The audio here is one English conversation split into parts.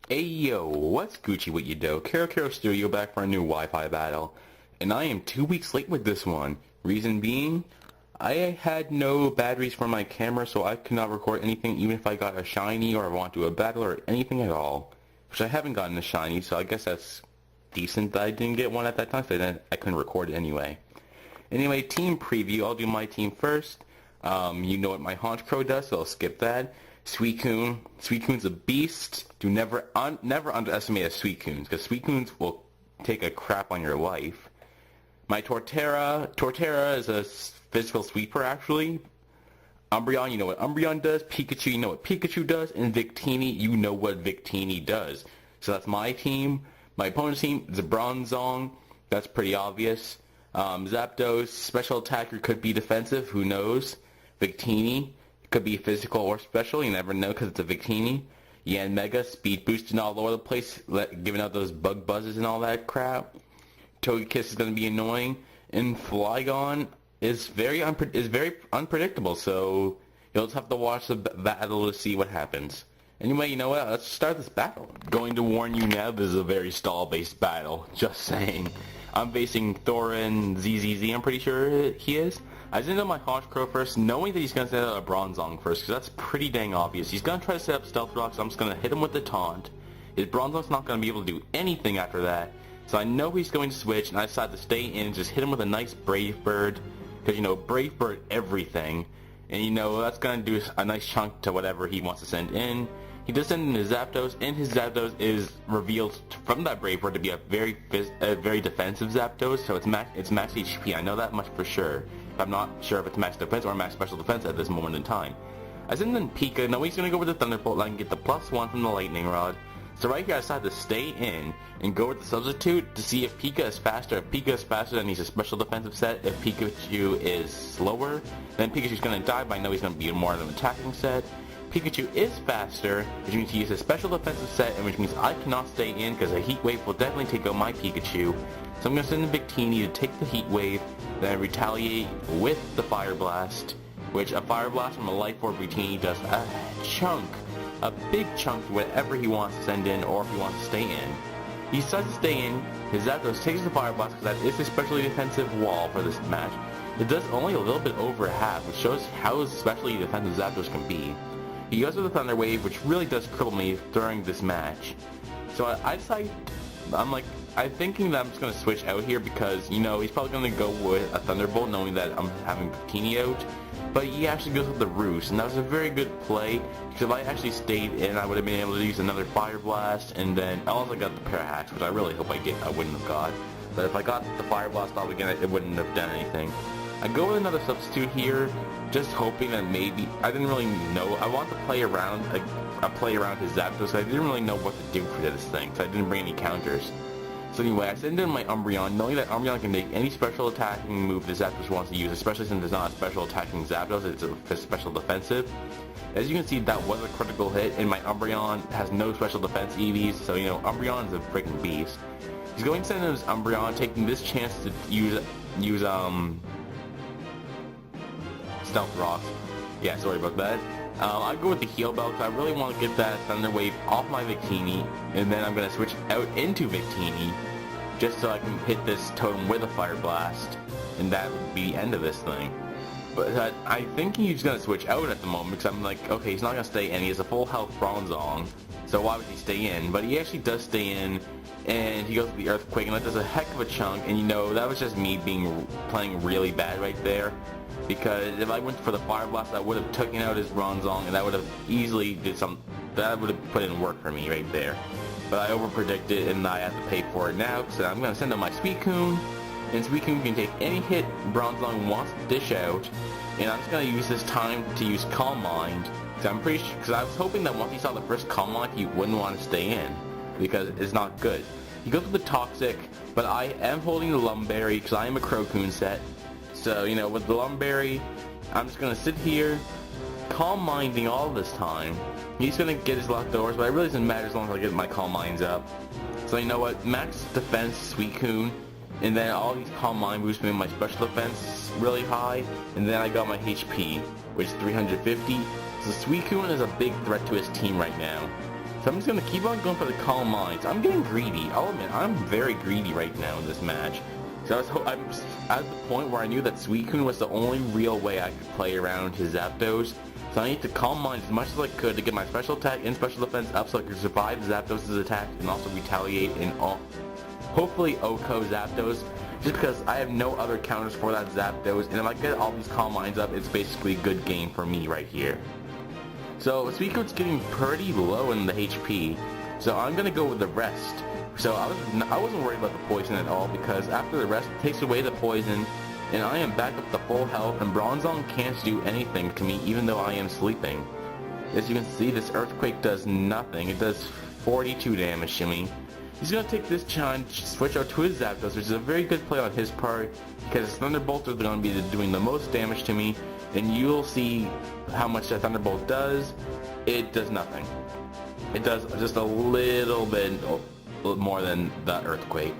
Hey yo, what's Gucci with you dough? Kerokerostudio back for a new Wi-Fi battle. And I am 2 weeks late with this one. Reason being, I had no batteries for my camera, so I could not record anything even if I got a shiny or I want to do a battle or anything at all. Which I haven't gotten a shiny, so I guess that's decent that I didn't get one at that time, so then I couldn't record it anyway. Anyway, team preview. I'll do my team first. You know what my Haunch Crow does, so I'll skip that. Suicune. Suicune's a beast. Never underestimate a Suicune, because Suicunes will take a crap on your life. My Torterra is a physical sweeper, actually. Umbreon, you know what Umbreon does. Pikachu, you know what Pikachu does. And Victini, you know what Victini does. So that's my team. My opponent's team is a Bronzong. That's pretty obvious. Zapdos, special attacker, could be defensive, who knows. Victini could be physical or special, you never know because it's a Victini. Yanmega, speed boosting all over the place, giving out those bug buzzes and all that crap. Togekiss is going to be annoying. And Flygon is very unpredictable, so you'll just have to watch the battle to see what happens. Anyway, you know what? Let's start this battle. Going to warn you now, this is a very stall-based battle. Just saying. I'm facing Theorenzzz, I'm pretty sure he is. I sent out my Haunch Crow first, knowing that he's going to send out a Bronzong first, because that's pretty dang obvious. He's going to try to set up Stealth Rock, so I'm just going to hit him with the taunt. His Bronzong's not going to be able to do anything after that, so I know he's going to switch, and I decided to stay in and just hit him with a nice Brave Bird, because, you know, Brave Bird everything, and, you know, that's going to do a nice chunk to whatever he wants to send in. He does send in his Zapdos, and his Zapdos is revealed from that Brave Bird to be a very defensive Zapdos, so it's max HP. I know that much for sure. I'm not sure if it's max defense or max special defense at this moment in time. I send in Pika. Now he's going to go with the Thunderbolt. I can get the +1 from the Lightning Rod. So right here I decided to stay in and go with the Substitute to see if Pika is faster. If Pika is faster, then he's a special defensive set. If Pikachu is slower, then Pikachu's going to die, but I know he's going to be more of an attacking set. Pikachu is faster, which means he is a special defensive set, and which means I cannot stay in because a Heat Wave will definitely take out my Pikachu. So I'm going to send in Victini to take the Heat Wave, then retaliate with the Fire Blast, which a Fire Blast from a Life Orb Victini does a big chunk to whatever he wants to send in or if he wants to stay in. He decides to stay in, his Zapdos takes the Fire Blast because that is a specially defensive wall for this match. It does only a little bit over half, which shows how specially defensive Zapdos can be. He goes with the Thunder Wave, which really does cripple me during this match. So I decide, I'm thinking that I'm just going to switch out here because, you know, he's probably going to go with a Thunderbolt knowing that I'm having Victini out. But he actually goes with the Roost, and that was a very good play, because if I actually stayed in, I would have been able to use another Fire Blast, and then I also got the Parahacks, which I really hope I wouldn't have got. But if I got the Fire Blast off again, it wouldn't have done anything. I go with another Substitute here, just hoping that maybe, I didn't really know, I wanted to play around his Zapdos, so I didn't really know what to do for this thing, so I didn't bring any counters. So anyway, I send in my Umbreon, knowing that Umbreon can make any special attacking move the Zapdos wants to use, especially since it's not a special attacking Zapdos, it's a special defensive. As you can see, that was a critical hit, and my Umbreon has no special defense EVs, so, you know, Umbreon is a freaking beast. He's going to send in his Umbreon, taking this chance to use Stealth Rock. Yeah, sorry about that. I go with the Heal Bell because I really want to get that Thunder Wave off my Victini, and then I'm going to switch out into Victini just so I can hit this totem with a Fire Blast, and that would be the end of this thing. But I think he's going to switch out at the moment because I'm like, okay, he's not going to stay in. He has a full health Bronzong, so why would he stay in? But he actually does stay in, and he goes to the Earthquake, and that does a heck of a chunk, and you know, that was just me playing really bad right there. Because if I went for the Fire Blast, I would have taken out his Bronzong, and that would have easily that would have put in work for me right there. But I overpredicted, and I have to pay for it now, so I'm going to send out my Suicune, and Suicune can take any hit Bronzong wants to dish out, and I'm just going to use this time to use Calm Mind, because I'm pretty sure, because I was hoping that once he saw the first Calm Mind, he wouldn't want to stay in, because it's not good. He goes with the Toxic, but I am holding the Lumberry, because I am a Crocoon set. So, you know, with the Lumberry, I'm just going to sit here, calm minding all this time. He's going to get his leftovers, but it really doesn't matter as long as I get my calm minds up. So, you know what, max defense, Suicune, and then all these calm mind boosts me my special defense really high, and then I got my HP, which is 350. So Suicune is a big threat to his team right now. So I'm just gonna keep on going for the calm minds. I'm getting greedy. I'll admit, I'm very greedy right now in this match. So I'm at the point where I knew that Suicune was the only real way I could play around his Zapdos. So I need to calm minds as much as I could to get my special attack and special defense up so I can survive Zapdos' attack and also retaliate and hopefully OHKO Zapdos. Just because I have no other counters for that Zapdos, and if I get all these calm minds up, it's basically a good game for me right here. So Suicune's getting pretty low in the HP, so I'm gonna go with the rest. So I wasn't worried about the poison at all because after the rest takes away the poison, and I am back up to full health, and Bronzong can't do anything to me even though I am sleeping. As you can see, this Earthquake does nothing. It does 42 damage to me. He's going to take this challenge, switch out to his Zapdos, which is a very good play on his part, because his Thunderbolts are going to be doing the most damage to me, and you'll see how much that Thunderbolt does. It does nothing. It does just a little bit more than the Earthquake.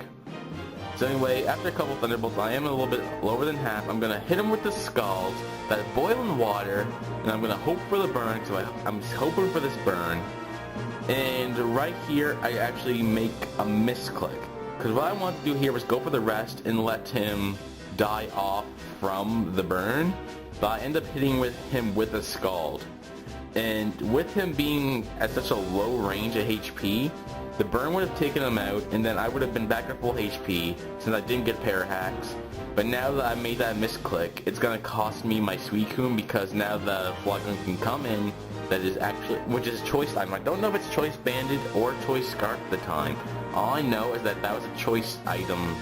So anyway, after a couple Thunderbolts, I am a little bit lower than half. I'm going to hit him with the Scald, that boiling water, and I'm going to hope for the burn, so I'm hoping for this burn. And right here, I actually make a misclick. Because what I want to do here was go for the rest and let him die off from the burn. But I end up hitting him with a Scald. And with him being at such a low range of HP, the burn would have taken him out, and then I would have been back at full HP since I didn't get Pair Hacks. But now that I made that misclick, it's going to cost me my Suicune because now the Flygon can come in. That is actually, which is choice item. I don't know if it's choice banded or choice scarf at the time. All I know is that that was a choice item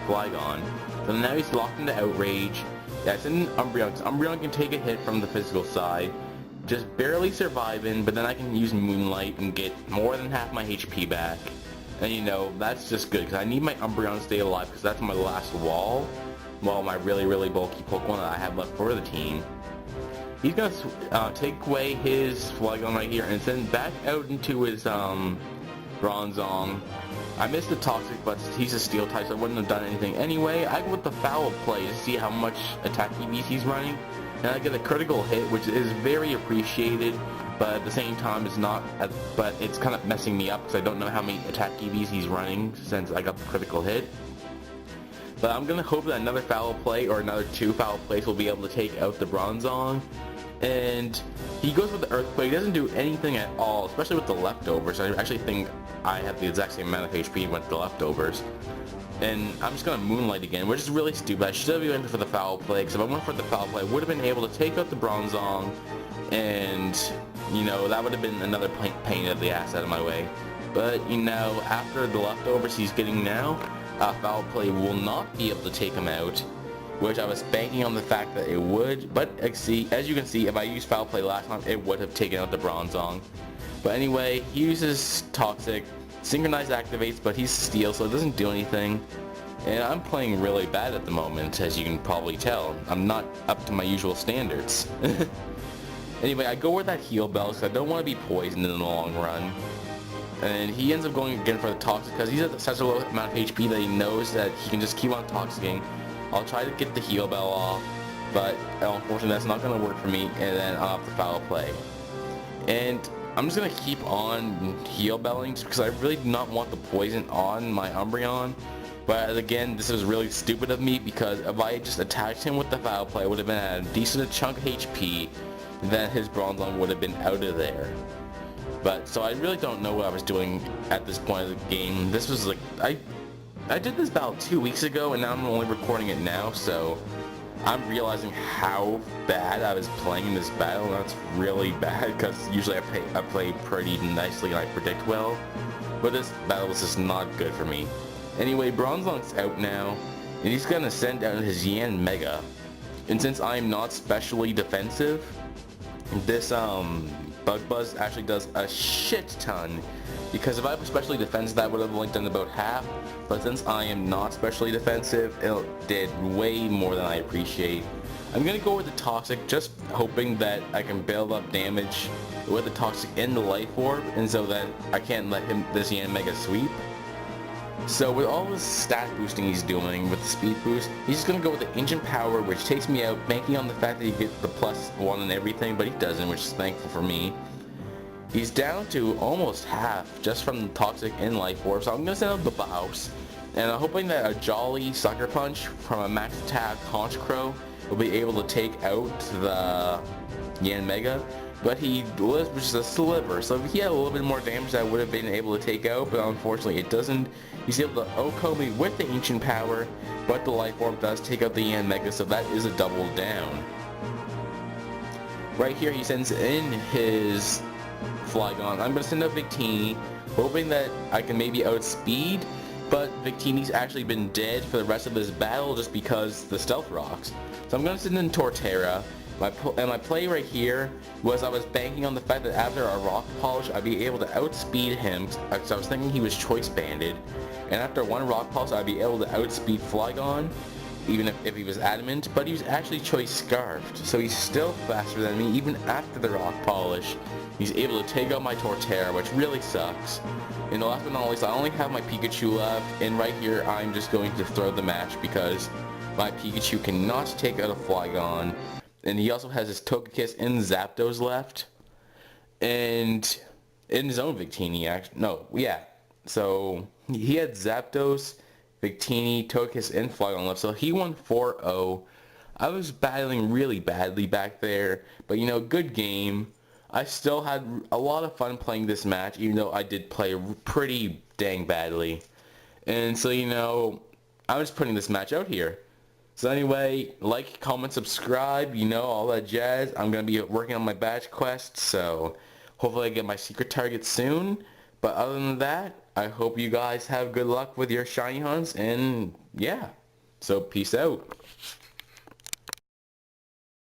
Flygon. So now he's locked into Outrage. That's in Umbreon, because Umbreon can take a hit from the physical side. Just barely surviving, but then I can use Moonlight and get more than half my HP back. And you know, that's just good, because I need my Umbreon to stay alive, because that's my last wall. Well, my really bulky Pokemon that I have left for the team. He's going to take away his Flygon right here and send back out into his Bronzong. I missed the Toxic, but he's a Steel type, so I wouldn't have done anything anyway. I go with the Foul Play to see how much attack EVs he's running. And I get a critical hit, which is very appreciated, but at the same time it's not, but it's kind of messing me up because I don't know how many attack EVs he's running since I got the critical hit. But I'm going to hope that another Foul Play or another 2 Foul Plays will be able to take out the Bronzong. And he goes with the Earthquake. He doesn't do anything at all, especially with the leftovers. I actually think I have the exact same amount of HP with the leftovers. And I'm just going to Moonlight again, which is really stupid. I should have went for the Foul Play, because if I went for the Foul Play, I would have been able to take out the Bronzong, and, you know, that would have been another pain of the ass out of my way. But, you know, after the leftovers he's getting now, Foul Play will not be able to take him out, which I was banking on the fact that it would, but as you can see, if I used Foul Play last time, it would have taken out the Bronzong. But anyway, he uses Toxic, Synchronized activates, but he's Steel, so it doesn't do anything. And I'm playing really bad at the moment, as you can probably tell. I'm not up to my usual standards. Anyway, I go with that Heal Bell, because I don't want to be poisoned in the long run. And he ends up going again for the Toxic, because he's at such a low amount of HP that he knows that he can just keep on Toxicking. I'll try to get the Heal Bell off, but unfortunately that's not going to work for me, and then I'll have to Foul Play. And I'm just going to keep on Heal Belling, because I really do not want the poison on my Umbreon. But again, this is really stupid of me, because if I just attacked him with the Foul Play, I would have been at a decent chunk of HP, then his Bronzong would have been out of there. But, so I really don't know what I was doing at this point of the game. This was like, I did this about 2 weeks ago, and now I'm only recording it now, so I'm realizing how bad I was playing in this battle, and that's really bad, because usually I play pretty nicely and I predict well, but this battle was just not good for me. Anyway, Bronzong's out now, and he's going to send out his Yan Mega, and since I'm not specially defensive, this Bug Buzz actually does a shit ton, because if I was specially defensive, that would have only done about half, but since I am not specially defensive, it did way more than I appreciate. I'm going to go with the Toxic, just hoping that I can build up damage with the Toxic in the Life Orb, and so that I can't let this Yan Mega sweep. So with all this stat boosting he's doing with the speed boost, he's just going to go with the Ancient Power, which takes me out, banking on the fact that he gets the +1 and everything, but he doesn't, which is thankful for me. He's down to almost half just from Toxic and Life Orb, so I'm going to send out the Bows. And I'm hoping that a Jolly Sucker Punch from a max attack Conch Crow will be able to take out the Yanmega. But he lives with just a sliver, so if he had a little bit more damage that I would have been able to take out, but unfortunately it doesn't. He's able to OHKO me with the Ancient Power, but the Life Orb does take out the Yanmega, so that is a double down. Right here he sends in his Flygon. I'm going to send out Victini, hoping that I can maybe outspeed, but Victini's actually been dead for the rest of this battle just because the Stealth Rocks. So I'm going to send in Torterra. My play right here was I was banking on the fact that after a Rock Polish I'd be able to outspeed him, because I was thinking he was Choice Banded, and after one Rock Polish I'd be able to outspeed Flygon, even if he was Adamant, but he was actually Choice Scarfed, so he's still faster than me even after the Rock Polish. He's able to take out my Torterra, which really sucks. And last but not least, I only have my Pikachu left, and right here I'm just going to throw the match because my Pikachu cannot take out a Flygon. And he also has his Togekiss and Zapdos left. And in his own Victini, actually. No, yeah. So he had Zapdos, Victini, Togekiss, and Flygon left. So he won 4-0. I was battling really badly back there. But, you know, good game. I still had a lot of fun playing this match, even though I did play pretty dang badly. And so, you know, I'm just putting this match out here. So anyway, like, comment, subscribe, you know, all that jazz. I'm going to be working on my badge quest, so hopefully I get my secret target soon. But other than that, I hope you guys have good luck with your shiny hunts, and yeah. So peace out.